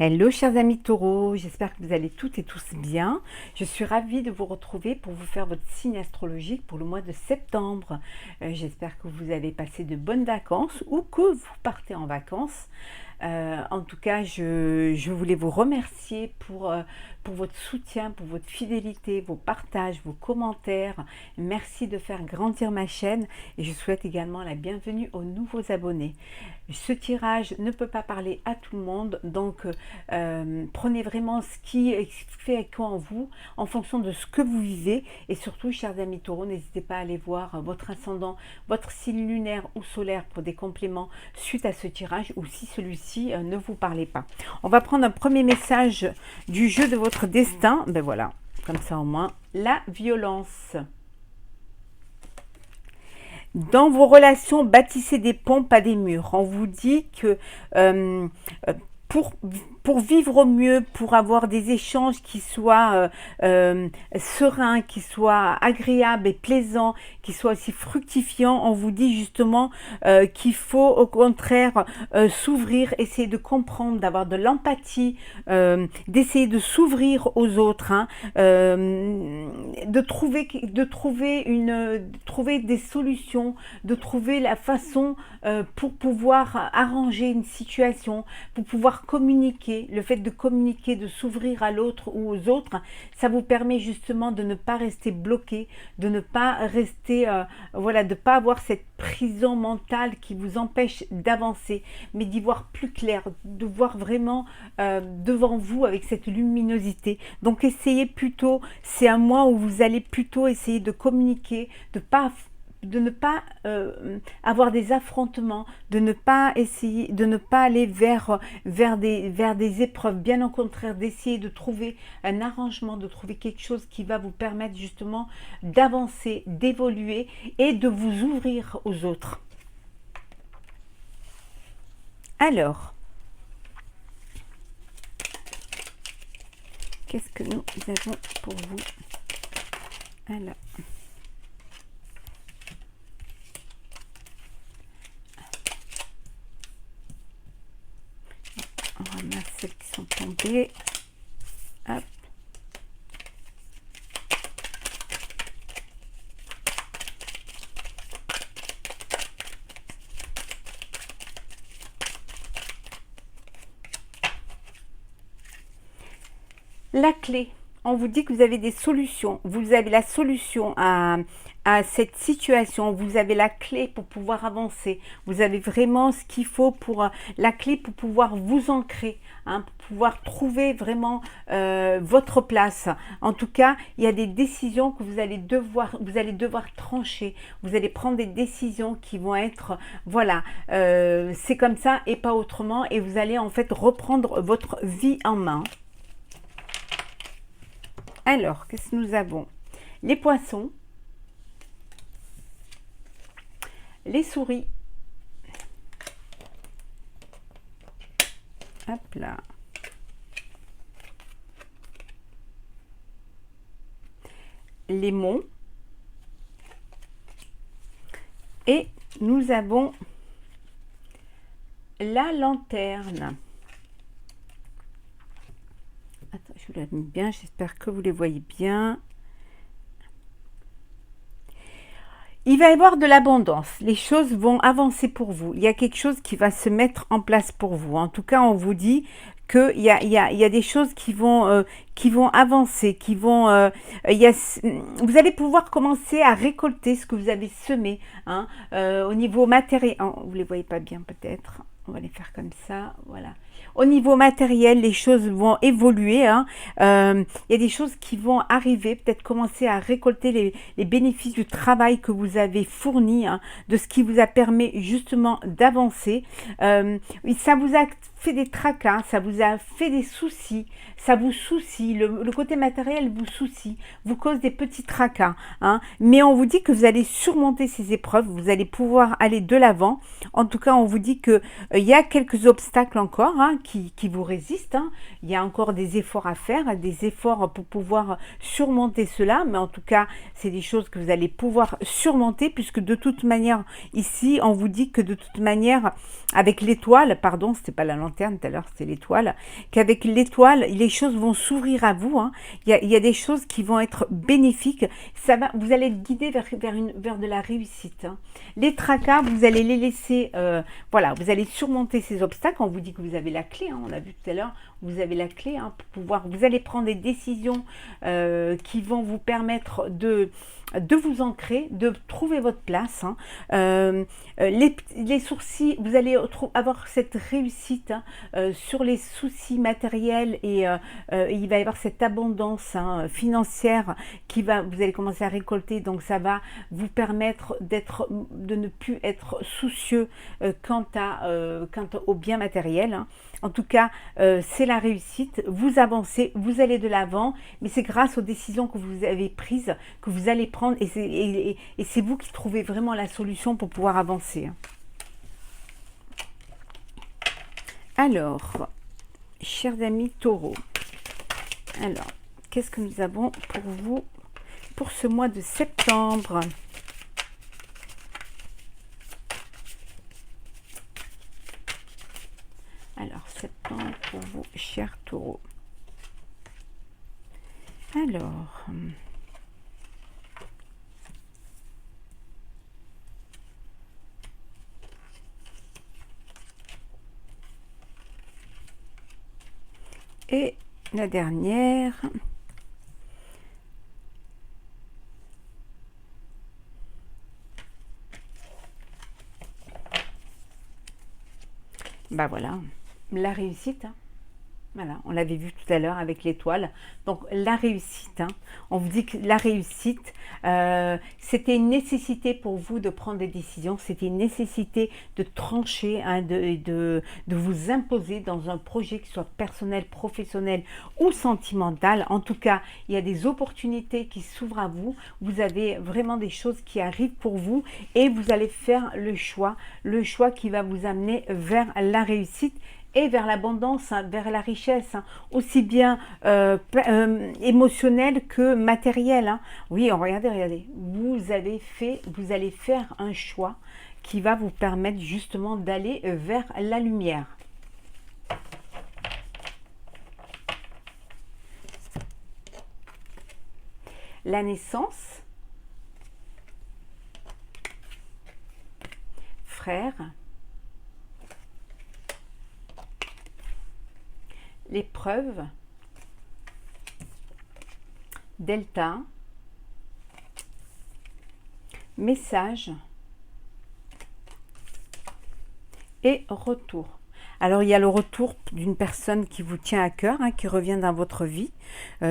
Hello chers amis taureaux, j'espère que vous allez toutes et tous bien. Je suis ravie de vous retrouver pour vous faire votre signe astrologique pour le mois de septembre. J'espère que vous avez passé de bonnes vacances ou que vous partez en vacances. En tout cas, je voulais vous remercier pour votre soutien, pour votre fidélité, vos partages, vos commentaires. Merci de faire grandir ma chaîne et je souhaite également la bienvenue aux nouveaux abonnés. Ce tirage ne peut pas parler à tout le monde, donc prenez vraiment ce qui fait écho en vous, en fonction de ce que vous vivez. Et surtout, chers amis taureaux, n'hésitez pas à aller voir votre ascendant, votre signe lunaire ou solaire pour des compléments suite à ce tirage, ou si celui-ci ne vous parlait pas. On va prendre un premier message du jeu de votre destin. Ben voilà, comme ça au moins, la violence. Dans vos relations, bâtissez des ponts, pas des murs. On vous dit que pour, pour vivre au mieux, pour avoir des échanges qui soient sereins, qui soient agréables et plaisants, qui soient aussi fructifiants, on vous dit justement qu'il faut au contraire s'ouvrir, essayer de comprendre, d'avoir de l'empathie, d'essayer de s'ouvrir aux autres, hein, de trouver des solutions, de trouver la façon pour pouvoir arranger une situation, pour pouvoir communiquer. Le fait de communiquer, de s'ouvrir à l'autre ou aux autres, ça vous permet justement de ne pas rester bloqué, de ne pas rester, voilà, de ne pas avoir cette prison mentale qui vous empêche d'avancer, mais d'y voir plus clair, de voir vraiment devant vous avec cette luminosité. Donc essayez plutôt, c'est un mois où vous allez plutôt essayer de communiquer, de ne pas avoir des affrontements, de ne pas essayer, de ne pas aller vers des épreuves, bien au contraire, d'essayer de trouver un arrangement, de trouver quelque chose qui va vous permettre justement d'avancer, d'évoluer et de vous ouvrir aux autres. Alors, qu'est-ce que nous avons pour vous? Alors, on ramasse celles qui sont tombées. Hop. La clé, on vous dit que vous avez des solutions, vous avez la solution à cette situation, vous avez la clé pour pouvoir avancer, vous avez vraiment ce qu'il faut pour la clé pour pouvoir vous ancrer, hein, pour pouvoir trouver vraiment votre place. En tout cas, il y a des décisions que vous allez devoir trancher, vous allez prendre des décisions qui vont être, voilà, c'est comme ça et pas autrement, et vous allez en fait reprendre votre vie en main. Alors, qu'est-ce que nous avons? Les poissons, les souris, hop là, les monts, et nous avons la lanterne. Attends, je vous la mets bien, j'espère que vous les voyez bien. Il va y avoir de l'abondance, les choses vont avancer pour vous, il y a quelque chose qui va se mettre en place pour vous. En tout cas, on vous dit qu'il y a des choses qui vont avancer, vous allez pouvoir commencer à récolter ce que vous avez semé, hein, au niveau matériel. Oh, vous ne les voyez pas bien peut-être, on va les faire comme ça, voilà. Au niveau matériel, les choses vont évoluer, hein. Il y a des choses qui vont arriver, peut-être commencer à récolter les bénéfices du travail que vous avez fourni, hein, de ce qui vous a permis justement d'avancer. Ça vous a fait des tracas, ça vous a fait des soucis, ça vous soucie, le côté matériel vous soucie, vous cause des petits tracas, hein, mais on vous dit que vous allez surmonter ces épreuves, vous allez pouvoir aller de l'avant. En tout cas, on vous dit que il y a quelques obstacles encore, hein, qui vous résistent, hein. Il y a encore des efforts à faire, des efforts pour pouvoir surmonter cela, mais en tout cas, c'est des choses que vous allez pouvoir surmonter, puisque de toute manière, ici, on vous dit que de toute manière, avec l'étoile, pardon, c'était pas la lanterne, lanterne, tout à l'heure c'était l'étoile, qu'avec l'étoile, les choses vont s'ouvrir à vous, hein. Il y a des choses qui vont être bénéfiques, vous allez être guidé vers de la réussite, hein. Les tracas, vous allez les laisser, voilà, vous allez surmonter ces obstacles. On vous dit que vous avez la clé, hein, on a vu tout à l'heure, vous avez la clé, hein, pour pouvoir, vous allez prendre des décisions qui vont vous permettre de vous ancrer, de trouver votre place, hein. Les sourcils, vous allez avoir cette réussite, hein, sur les soucis matériels et il va y avoir cette abondance, hein, financière vous allez commencer à récolter, donc ça va vous permettre de ne plus être soucieux quant au bien matériel, hein. En tout cas, c'est la réussite, vous avancez, vous allez de l'avant, mais c'est grâce aux décisions que vous avez prises, que vous allez prendre, et c'est vous qui trouvez vraiment la solution pour pouvoir avancer, hein. Alors, chers amis taureaux, alors, qu'est-ce que nous avons pour vous pour ce mois de septembre? Alors, septembre pour vous, chers taureaux. Alors, et la dernière, bah voilà, la réussite, hein. Voilà, on l'avait vu tout à l'heure avec l'étoile. Donc la réussite, hein, on vous dit que la réussite, c'était une nécessité pour vous de prendre des décisions, c'était une nécessité de trancher, hein, de vous imposer dans un projet qui soit personnel, professionnel ou sentimental. En tout cas, il y a des opportunités qui s'ouvrent à vous, vous avez vraiment des choses qui arrivent pour vous et vous allez faire le choix qui va vous amener vers la réussite et vers l'abondance, hein, vers la richesse, hein, aussi bien émotionnelle que matérielle, hein. Oui, regardez, vous allez faire un choix qui va vous permettre justement d'aller vers la lumière. La naissance, frère, l'épreuve, delta, message et retour. Alors il y a le retour d'une personne qui vous tient à cœur, hein, qui revient dans votre vie,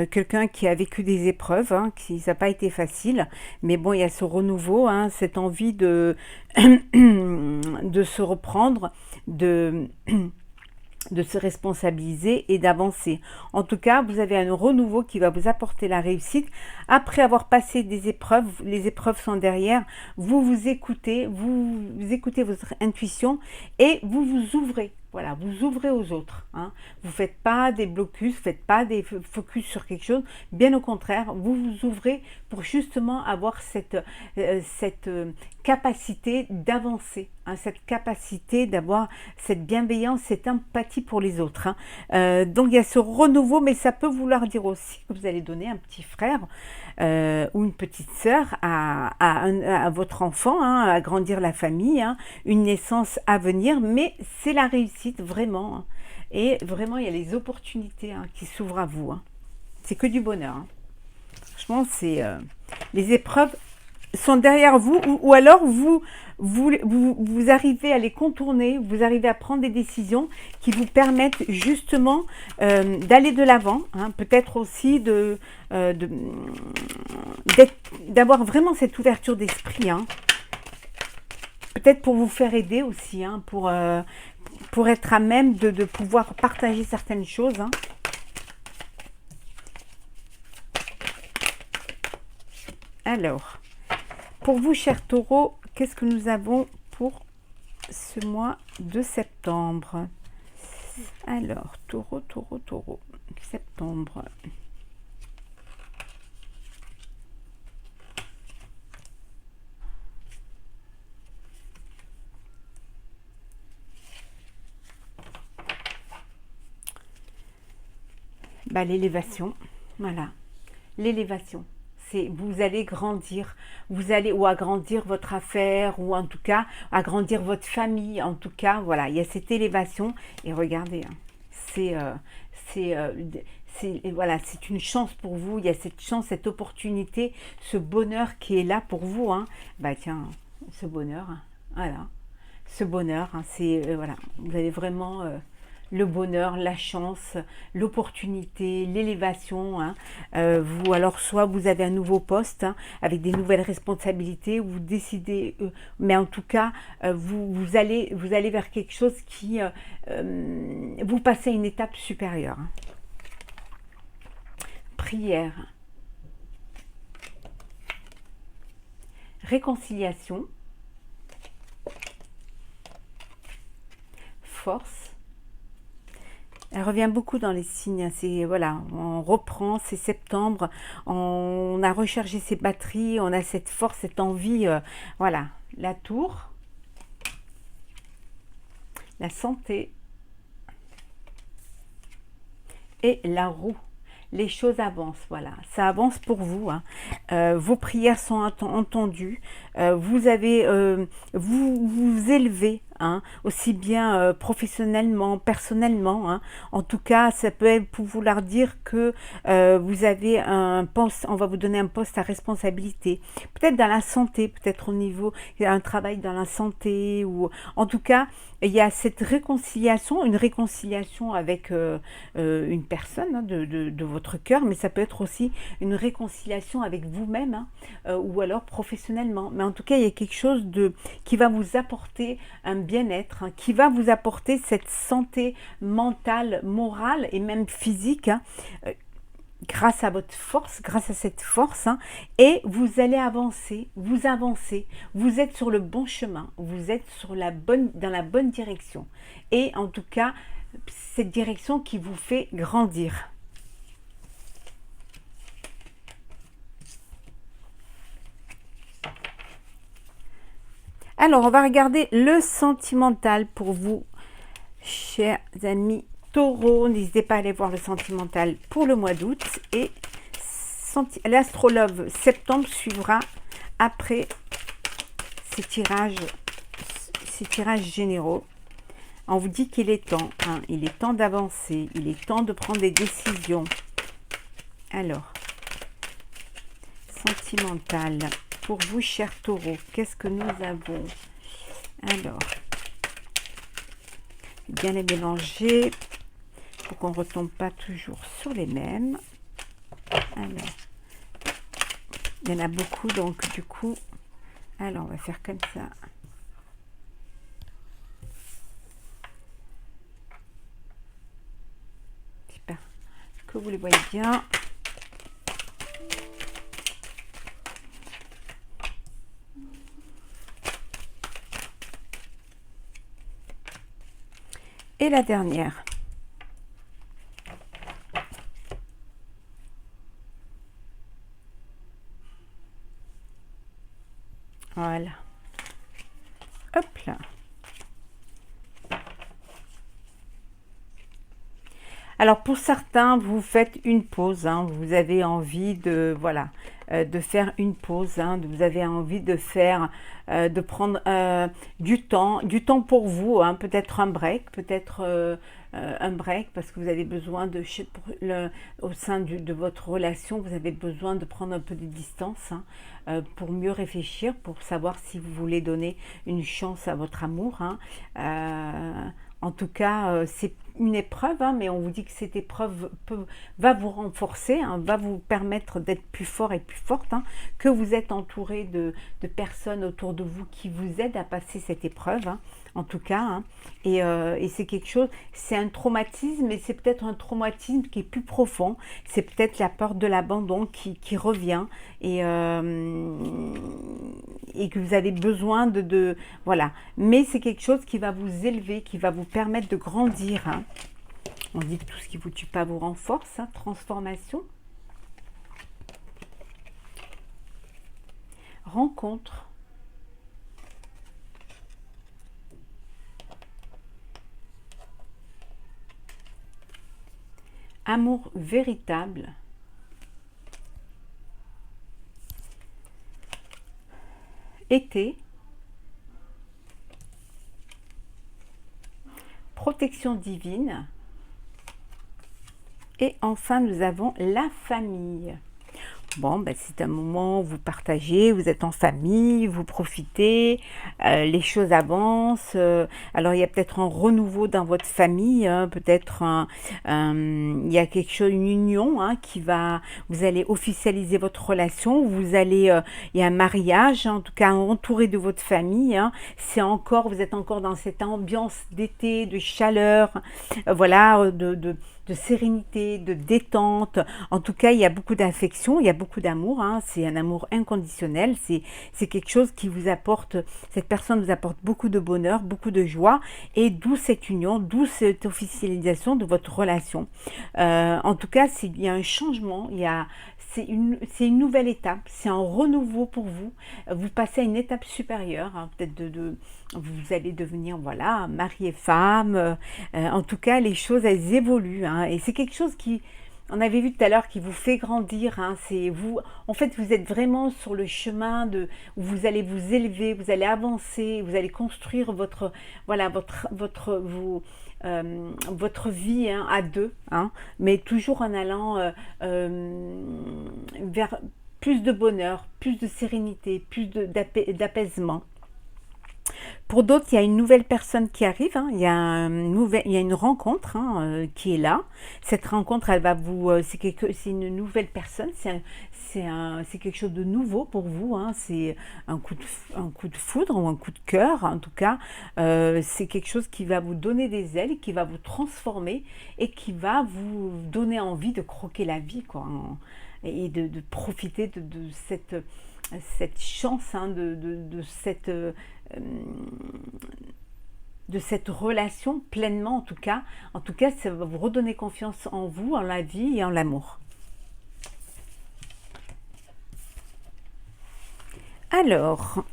quelqu'un qui a vécu des épreuves, hein, ça n'a pas été facile, mais bon, il y a ce renouveau, hein, cette envie de se reprendre, de se responsabiliser et d'avancer. En tout cas, vous avez un renouveau qui va vous apporter la réussite. Après avoir passé des épreuves, les épreuves sont derrière, vous écoutez votre intuition et vous vous ouvrez. Voilà, vous ouvrez aux autres, hein. Vous ne faites pas des blocus, vous ne faites pas des focus sur quelque chose. Bien au contraire, vous vous ouvrez pour justement avoir cette capacité d'avancer, hein, cette capacité d'avoir cette bienveillance, cette empathie pour les autres, hein. Donc il y a ce renouveau, mais ça peut vouloir dire aussi que vous allez donner un petit frère ou une petite sœur à votre enfant, hein, à agrandir la famille, hein, une naissance à venir, mais c'est la réussite vraiment, hein. Et vraiment il y a les opportunités, hein, qui s'ouvrent à vous, hein. C'est que du bonheur, hein. Franchement, c'est les épreuves sont derrière vous, ou alors vous arrivez à les contourner, vous arrivez à prendre des décisions qui vous permettent justement d'aller de l'avant, hein, peut-être aussi d'avoir vraiment cette ouverture d'esprit, hein, peut-être pour vous faire aider aussi, hein, pour être à même de pouvoir partager certaines choses, hein. Alors, pour vous, chers taureaux, qu'est-ce que nous avons pour ce mois de septembre? Alors, taureau, septembre. Bah, l'élévation, voilà, l'élévation. C'est vous allez grandir, vous allez ou agrandir votre affaire ou en tout cas agrandir votre famille. En tout cas, voilà, il y a cette élévation et regardez, hein, c'est c'est euh, voilà, c'est une chance pour vous. Il y a cette chance, cette opportunité, ce bonheur qui est là pour vous. Hein. Bah tiens, ce bonheur, hein, voilà, ce bonheur, hein, c'est voilà, vous avez vraiment le bonheur, la chance, l'opportunité, l'élévation. Hein. Vous, alors soit vous avez un nouveau poste hein, avec des nouvelles responsabilités, ou vous décidez, mais en tout cas, vous allez vers quelque chose qui vous passez à une étape supérieure. Hein. Prière, réconciliation, force. Elle revient beaucoup dans les signes. C'est voilà, on reprend, c'est septembre, on a rechargé ses batteries, on a cette force, cette envie. Voilà, la tour, la santé et la roue. Les choses avancent, voilà, ça avance pour vous. Hein. Vos prières sont entendues. Vous avez, vous élevez, hein, aussi bien professionnellement, personnellement. Hein. En tout cas, ça peut être pour vouloir dire que vous avez un poste, on va vous donner un poste à responsabilité. Peut-être dans la santé, peut-être au niveau, il y a un travail dans la santé ou en tout cas, il y a cette réconciliation, une réconciliation avec une personne hein, de votre cœur, mais ça peut être aussi une réconciliation avec vous-même hein, ou alors professionnellement. Mais en tout cas, il y a quelque chose qui va vous apporter un bien-être, hein, qui va vous apporter cette santé mentale, morale et même physique. Hein, grâce à votre force, grâce à cette force, hein, et vous allez avancer, vous avancez, vous êtes sur le bon chemin, vous êtes dans la bonne direction. Et en tout cas, cette direction qui vous fait grandir. Alors, on va regarder le sentimental pour vous, chers amis Taureau. N'hésitez pas à aller voir le sentimental pour le mois d'août. Et l'astrologue septembre suivra après ces tirages généraux. On vous dit qu'il est temps, hein, il est temps d'avancer, il est temps de prendre des décisions. Alors, sentimental, pour vous, chers taureaux, qu'est-ce que nous avons? Alors, bien les mélanger pour qu'on ne retombe pas toujours sur les mêmes. Alors, il y en a beaucoup, donc du coup, alors on va faire comme ça. J'espère que vous les voyez bien. Et la dernière. Voilà. Hop là. Alors pour certains, vous faites une pause, hein, vous avez envie de voilà de faire une pause, hein, vous avez envie de faire, de prendre du temps pour vous, hein, peut-être un break, un break parce que vous avez besoin au sein de votre relation, vous avez besoin de prendre un peu de distance hein, pour mieux réfléchir, pour savoir si vous voulez donner une chance à votre amour. Hein. En tout cas, c'est une épreuve, hein, mais on vous dit que cette épreuve va vous renforcer, hein, va vous permettre d'être plus fort et plus forte, hein, que vous êtes entouré de personnes autour de vous qui vous aident à passer cette épreuve, hein, en tout cas. Hein, et c'est quelque chose, c'est un traumatisme, mais c'est peut-être un traumatisme qui est plus profond, c'est peut-être la peur de l'abandon qui revient et que vous avez besoin voilà. Mais c'est quelque chose qui va vous élever, qui va vous permettre de grandir. Hein. On dit que tout ce qui vous tue pas vous renforce. Hein. Transformation. Rencontre. Amour véritable. Été. Protection divine. Et enfin, nous avons la famille. Bon, ben, c'est un moment où vous partagez, vous êtes en famille, vous profitez, les choses avancent. Alors, il y a peut-être un renouveau dans votre famille, hein, peut-être il y a quelque chose, une union hein, qui va, vous allez officialiser votre relation, vous allez, il y a un mariage, en tout cas entouré de votre famille. Hein, c'est encore, vous êtes encore dans cette ambiance d'été, de chaleur, voilà, de sérénité, de détente. En tout cas, il y a beaucoup d'affection, il y a beaucoup d'amour. Hein. C'est un amour inconditionnel. C'est quelque chose qui vous apporte, cette personne vous apporte beaucoup de bonheur, beaucoup de joie. Et d'où cette union, d'où cette officialisation de votre relation. En tout cas, il y a un changement, c'est une nouvelle étape, c'est un renouveau pour vous. Vous passez à une étape supérieure, hein, peut-être vous allez devenir voilà mari et femme. En tout cas, les choses elles évoluent, hein, et c'est quelque chose qui, on avait vu tout à l'heure, qui vous fait grandir. Hein, c'est vous, en fait, vous êtes vraiment sur le chemin où vous allez vous élever, vous allez avancer, vous allez construire voilà, votre vie hein, à deux, hein, mais toujours en allant vers plus de bonheur, plus de sérénité, plus d'apaisement. Pour d'autres, il y a une nouvelle personne qui arrive, hein, il y a une rencontre hein, qui est là. Cette rencontre, elle va vous, c'est une nouvelle personne, c'est quelque chose de nouveau pour vous. Hein, c'est un coup de foudre ou un coup de cœur, en tout cas. C'est quelque chose qui va vous donner des ailes, qui va vous transformer et qui va vous donner envie de croquer la vie, quoi, et de profiter de cette chance, hein, de cette relation pleinement, en tout cas, ça va vous redonner confiance en vous, en la vie et en l'amour. Alors,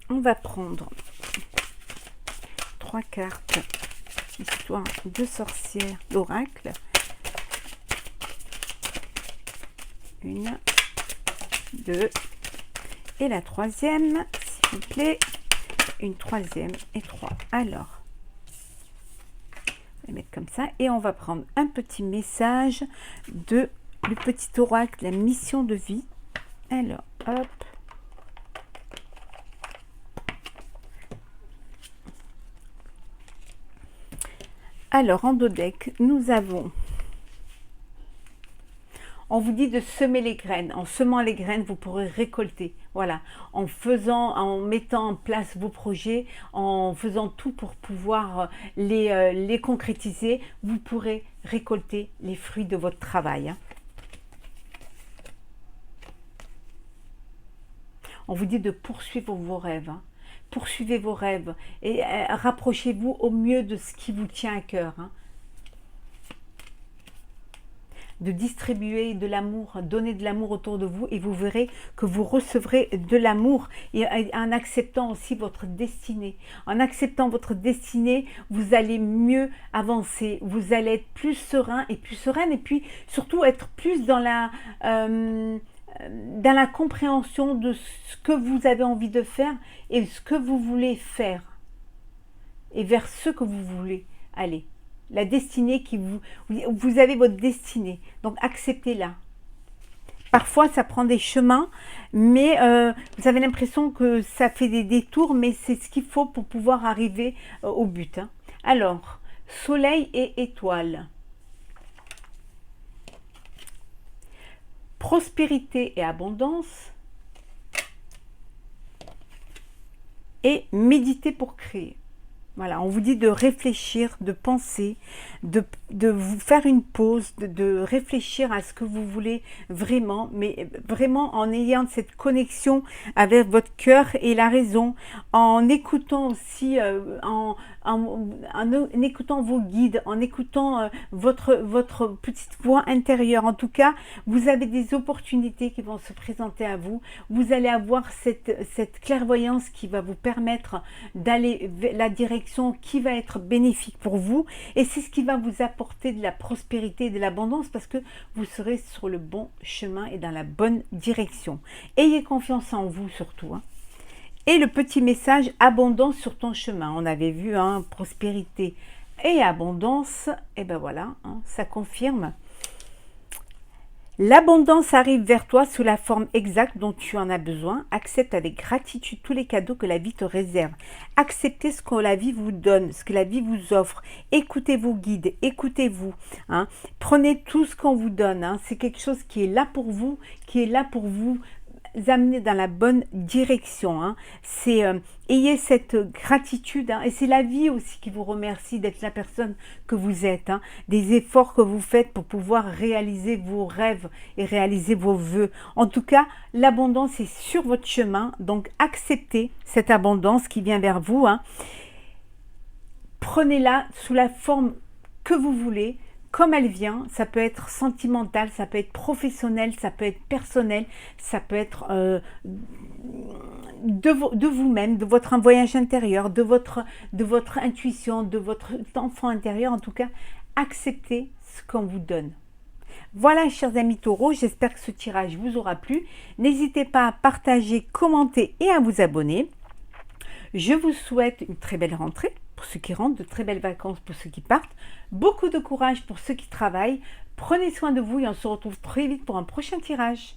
on va prendre 3 cartes, histoire de sorcière d'oracle. 1, 2, et la troisième, s'il vous plaît, une troisième et 3. Alors, on va les mettre comme ça et on va prendre un petit message du petit oracle, la mission de vie. Alors, hop. Alors, en dodeck, nous avons... On vous dit de semer les graines. En semant les graines, vous pourrez récolter. Voilà, en mettant en place vos projets, en faisant tout pour pouvoir les concrétiser, vous pourrez récolter les fruits de votre travail. Hein. On vous dit de poursuivre vos rêves. Hein. Poursuivez vos rêves et rapprochez-vous au mieux de ce qui vous tient à cœur. Hein. De distribuer de l'amour, donner de l'amour autour de vous et vous verrez que vous recevrez de l'amour et en acceptant aussi votre destinée. En acceptant votre destinée, vous allez mieux avancer, vous allez être plus serein et plus sereine et puis surtout être plus dans la compréhension de ce que vous avez envie de faire et ce que vous voulez faire et vers ce que vous voulez aller. La destinée vous avez votre destinée, donc acceptez-la. Parfois ça prend des chemins, mais vous avez l'impression que ça fait des détours, mais c'est ce qu'il faut pour pouvoir arriver au but. Hein. Alors, soleil et étoile. Prospérité et abondance. Et méditer pour créer. Voilà, on vous dit de réfléchir, de penser, de vous faire une pause, de réfléchir à ce que vous voulez vraiment, mais vraiment en ayant cette connexion avec votre cœur et la raison, en écoutant aussi, en écoutant vos guides, en écoutant votre petite voix intérieure. En tout cas, vous avez des opportunités qui vont se présenter à vous. Vous allez avoir cette clairvoyance qui va vous permettre d'aller la direction direction qui va être bénéfique pour vous et c'est ce qui va vous apporter de la prospérité et de l'abondance parce que vous serez sur le bon chemin et dans la bonne direction. Ayez confiance en vous surtout. Et le petit message, abondance sur ton chemin. On avait vu prospérité et abondance. Et ben voilà, ça confirme. L'abondance arrive vers toi sous la forme exacte dont tu en as besoin. Accepte avec gratitude tous les cadeaux que la vie te réserve. Acceptez ce que la vie vous donne, ce que la vie vous offre. Écoutez vos guides, écoutez-vous. Prenez tout ce qu'on vous donne. C'est quelque chose qui est là pour vous, qui est là pour vous amener dans la bonne direction. Ayez cette gratitude et c'est la vie aussi qui vous remercie d'être la personne que vous êtes, des efforts que vous faites pour pouvoir réaliser vos rêves et réaliser vos vœux. En tout cas, l'abondance est sur votre chemin, donc acceptez cette abondance qui vient vers vous. Prenez-la sous la forme que vous voulez. Comme elle vient, ça peut être sentimental, ça peut être professionnel, ça peut être personnel, ça peut être de vous-même, de votre voyage intérieur, de votre intuition, de votre enfant intérieur. En tout cas, acceptez ce qu'on vous donne. Voilà, chers amis taureaux, j'espère que ce tirage vous aura plu. N'hésitez pas à partager, commenter et à vous abonner. Je vous souhaite une très belle rentrée pour ceux qui rentrent, de très belles vacances pour ceux qui partent, beaucoup de courage pour ceux qui travaillent. Prenez soin de vous et on se retrouve très vite pour un prochain tirage.